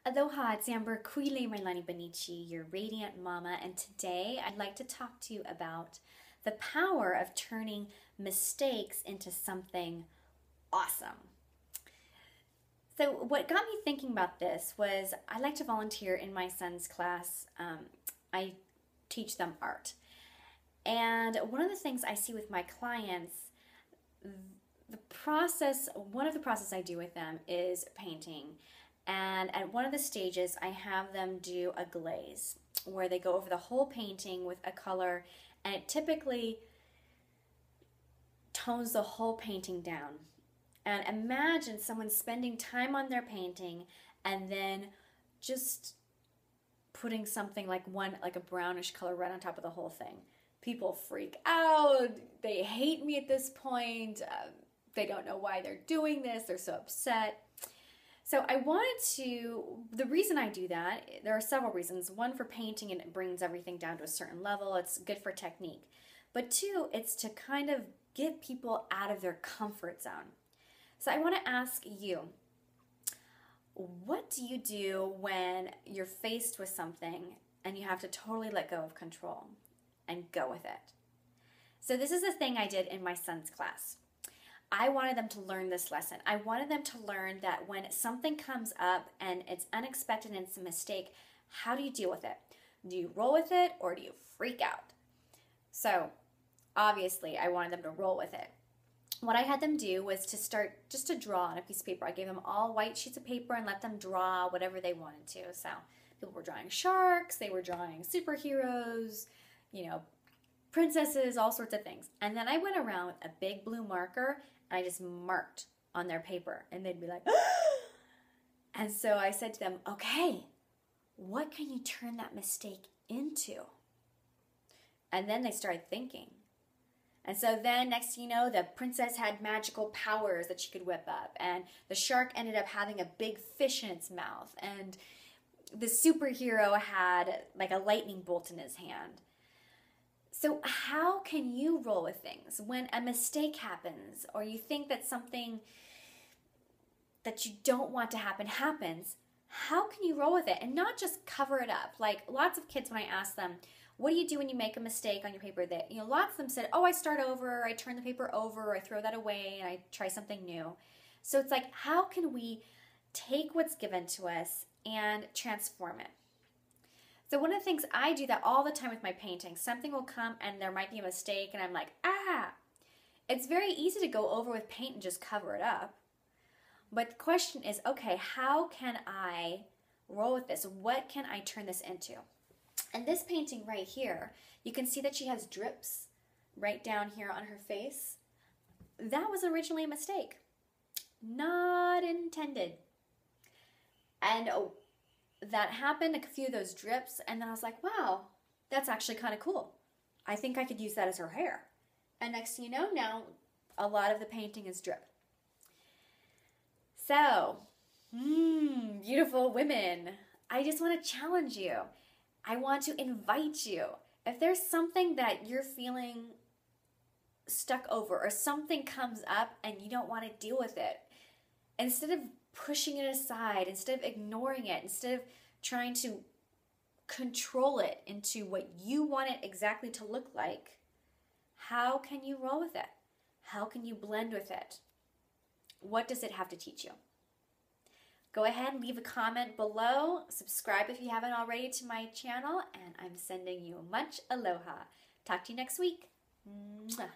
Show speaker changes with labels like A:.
A: Aloha, it's Amber Kuile Mailani Benici, your radiant mama, and today I'd like to talk to you about the power of turning mistakes into something awesome. So what got me thinking about this was I like to volunteer in my son's class. I teach them art. And one of the things I see with my clients, one of the process I do with them is painting. And at one of the stages, I have them do a glaze where they go over the whole painting with a color, and it typically tones the whole painting down. And imagine someone spending time on their painting and then just putting something like a brownish color right on top of the whole thing. People freak out. They hate me at this point. They don't know why they're doing this. They're so upset. So the reason I do that, there are several reasons. One, for painting, and it brings everything down to a certain level. It's good for technique. But two, it's to kind of get people out of their comfort zone. So I want to ask you, what do you do when you're faced with something and you have to totally let go of control and go with it? So this is a thing I did in my son's class. I wanted them to learn this lesson. I wanted them to learn that when something comes up and it's unexpected and it's a mistake, how do you deal with it? Do you roll with it or do you freak out? So obviously I wanted them to roll with it. What I had them do was to start just to draw on a piece of paper. I gave them all white sheets of paper and let them draw whatever they wanted to. So people were drawing sharks, they were drawing superheroes, princesses, all sorts of things. And then I went around with a big blue marker and I just marked on their paper, and they'd be like, and so I said to them, okay, what can you turn that mistake into? And then they started thinking. And so then next thing you know, the princess had magical powers that she could whip up, and the shark ended up having a big fish in its mouth, and the superhero had like a lightning bolt in his hand. So how can you roll with things when a mistake happens, or you think that something that you don't want to happen happens? How can you roll with it and not just cover it up? Like lots of kids, when I ask them, what do you do when you make a mistake on your paper? That lots of them said, oh, I start over, I turn the paper over, I throw that away, and I try something new. So it's like, how can we take what's given to us and transform it? So one of the things I do that all the time with my painting, something will come and there might be a mistake and I'm like, ah! It's very easy to go over with paint and just cover it up. But the question is, okay, how can I roll with this? What can I turn this into? And this painting right here, you can see that she has drips right down here on her face. That was originally a mistake. Not intended. And that happened, a few of those drips, and then I was like, wow, that's actually kind of cool. I think I could use that as her hair. And next thing you know, now a lot of the painting is drip. So, beautiful women, I just want to challenge you. I want to invite you. If there's something that you're feeling stuck over, or something comes up and you don't want to deal with it, instead of pushing it aside, instead of ignoring it, instead of trying to control it into what you want it exactly to look like, how can you roll with it? How can you blend with it? What does it have to teach you? Go ahead and leave a comment below. Subscribe if you haven't already to my channel, and I'm sending you much aloha. Talk to you next week. Mwah.